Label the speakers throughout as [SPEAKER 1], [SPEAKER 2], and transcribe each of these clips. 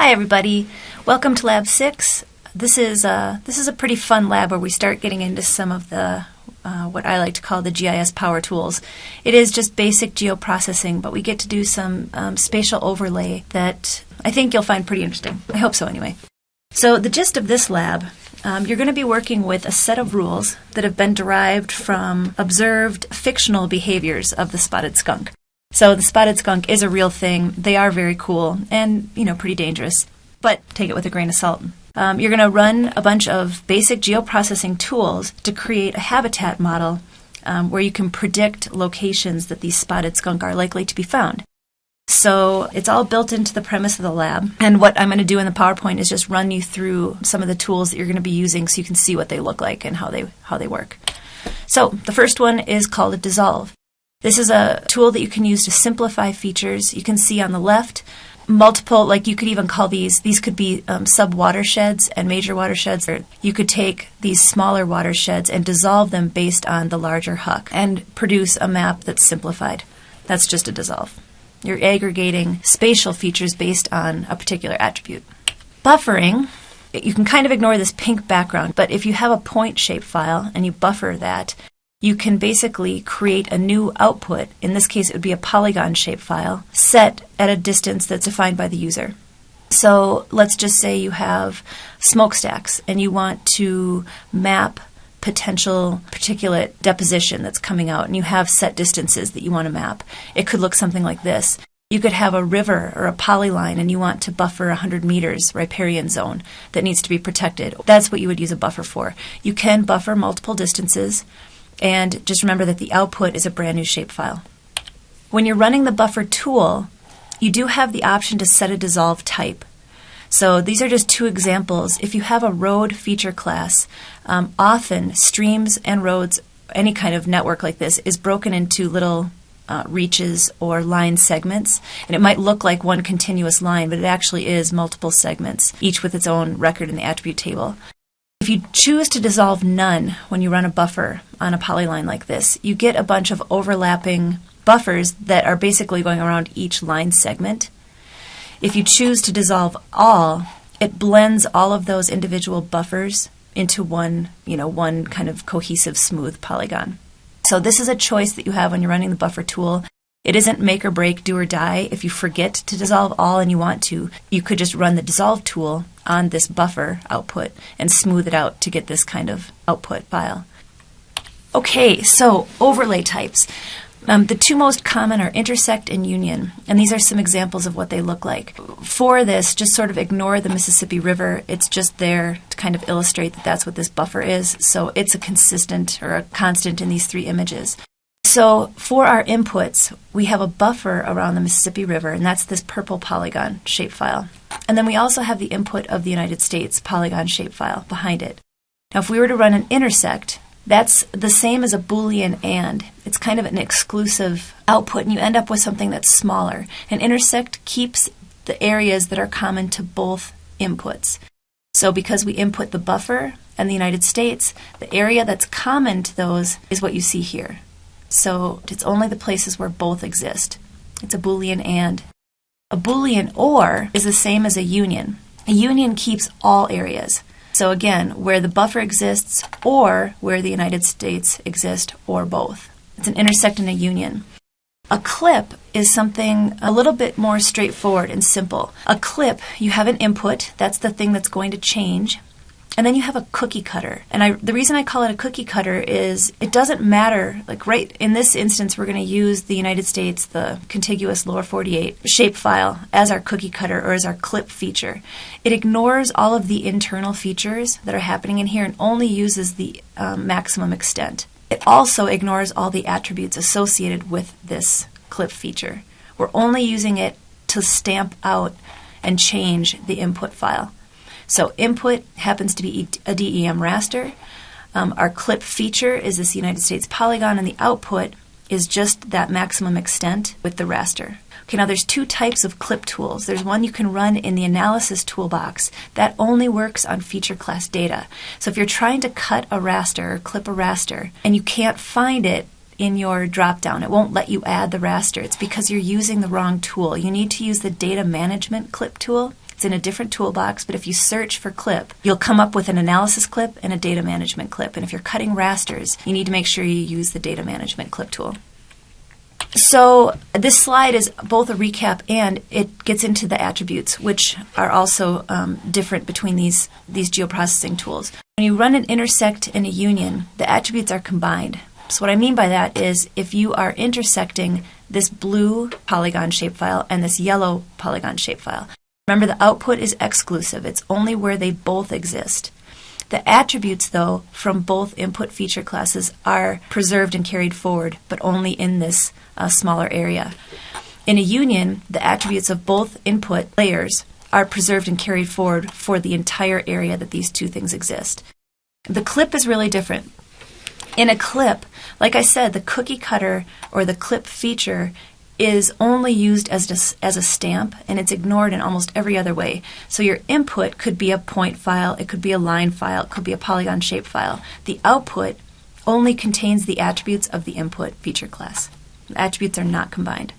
[SPEAKER 1] Hi everybody, welcome to Lab 6. This is a pretty fun lab where we start getting into some of the what I like to call the GIS power tools. It is just basic geoprocessing, but we get to do some spatial overlay that I think you'll find pretty interesting. I hope so anyway. So the gist of this lab, you're going to be working with a set of rules that have been derived from observed fictional behaviors of the spotted skunk. So the spotted skunk is a real thing. They are very cool and, pretty dangerous, but take it with a grain of salt. You're going to run a bunch of basic geoprocessing tools to create a habitat model where you can predict locations that these spotted skunk are likely to be found. So it's all built into the premise of the lab. And what I'm going to do in the PowerPoint is just run you through some of the tools that you're going to be using so you can see what they look like and how they work. So the first one is called a dissolve. This is a tool that you can use to simplify features. You can see on the left multiple, you could even call these could be sub-watersheds and major watersheds. Or you could take these smaller watersheds and dissolve them based on the larger huck and produce a map that's simplified. That's just a dissolve. You're aggregating spatial features based on a particular attribute. Buffering, you can kind of ignore this pink background, but if you have a point shapefile and you buffer that, you can basically create a new output. In this case, it would be a polygon shapefile set at a distance that's defined by the user. So let's just say you have smokestacks and you want to map potential particulate deposition that's coming out, and you have set distances that you want to map. It could look something like this. You could have a river or a polyline and you want to buffer 100 meters riparian zone that needs to be protected. That's what you would use a buffer for. You can buffer multiple distances. And just remember that the output is a brand new shapefile. When you're running the buffer tool, you do have the option to set a dissolve type. So these are just two examples. If you have a road feature class, often streams and roads, any kind of network like this, is broken into little reaches or line segments. And it might look like one continuous line, but it actually is multiple segments, each with its own record in the attribute table. If you choose to dissolve none when you run a buffer on a polyline like this, you get a bunch of overlapping buffers that are basically going around each line segment. If you choose to dissolve all, it blends all of those individual buffers into one kind of cohesive, smooth polygon. So this is a choice that you have when you're running the buffer tool. It isn't make or break, do or die. If you forget to dissolve all and you want to, you could just run the dissolve tool on this buffer output and smooth it out to get this kind of output file. Okay, so overlay types. The two most common are intersect and union, and these are some examples of what they look like. For this, just sort of ignore the Mississippi River. It's just there to kind of illustrate that that's what this buffer is, so it's a consistent or a constant in these three images. So for our inputs, we have a buffer around the Mississippi River, and that's this purple polygon shapefile. And then we also have the input of the United States polygon shapefile behind it. Now, if we were to run an intersect, that's the same as a Boolean AND. It's kind of an exclusive output, and you end up with something that's smaller. An intersect keeps the areas that are common to both inputs. So because we input the buffer and the United States, the area that's common to those is what you see here. So it's only the places where both exist. It's a Boolean AND. A Boolean OR is the same as a union. A union keeps all areas. So again, where the buffer exists or where the United States exist or both. It's an intersect and a union. A clip is something a little bit more straightforward and simple. A clip, you have an input, that's the thing that's going to change. And then you have a cookie cutter. And the reason I call it a cookie cutter is it doesn't matter, right in this instance, we're going to use the United States, the contiguous lower 48 shapefile as our cookie cutter or as our clip feature. It ignores all of the internal features that are happening in here and only uses the maximum extent. It also ignores all the attributes associated with this clip feature. We're only using it to stamp out and change the input file. So input happens to be a DEM raster. Our clip feature is this United States polygon, and the output is just that maximum extent with the raster. Okay, now there's two types of clip tools. There's one you can run in the analysis toolbox that only works on feature class data. So if you're trying to cut a raster or clip a raster and you can't find it in your drop-down, it won't let you add the raster. It's because you're using the wrong tool. You need to use the data management clip tool. It's in a different toolbox, but if you search for clip, you'll come up with an analysis clip and a data management clip. And if you're cutting rasters, you need to make sure you use the data management clip tool. So this slide is both a recap and it gets into the attributes, which are also different between these geoprocessing tools. When you run an intersect and a union, the attributes are combined. So what I mean by that is if you are intersecting this blue polygon shapefile and this yellow polygon shapefile, remember the output is exclusive. It's only where they both exist. The attributes, though, from both input feature classes are preserved and carried forward, but only in this smaller area. In a union, the attributes of both input layers are preserved and carried forward for the entire area that these two things exist. The clip is really different. In a clip, like I said, the cookie cutter or the clip feature is only used as a stamp, and it's ignored in almost every other way. So your input could be a point file, it could be a line file, it could be a polygon shape file. The output only contains the attributes of the input feature class. The attributes are not combined.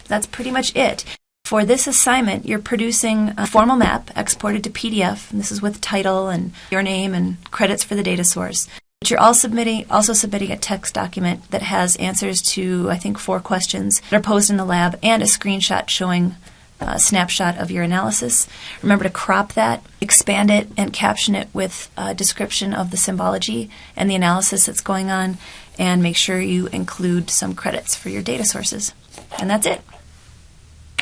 [SPEAKER 1] That's pretty much it. For this assignment, you're producing a formal map exported to PDF, and this is with title and your name and credits for the data source. But you're also submitting a text document that has answers to, I think, 4 questions that are posed in the lab and a screenshot showing a snapshot of your analysis. Remember to crop that, expand it, and caption it with a description of the symbology and the analysis that's going on, and make sure you include some credits for your data sources. And that's it.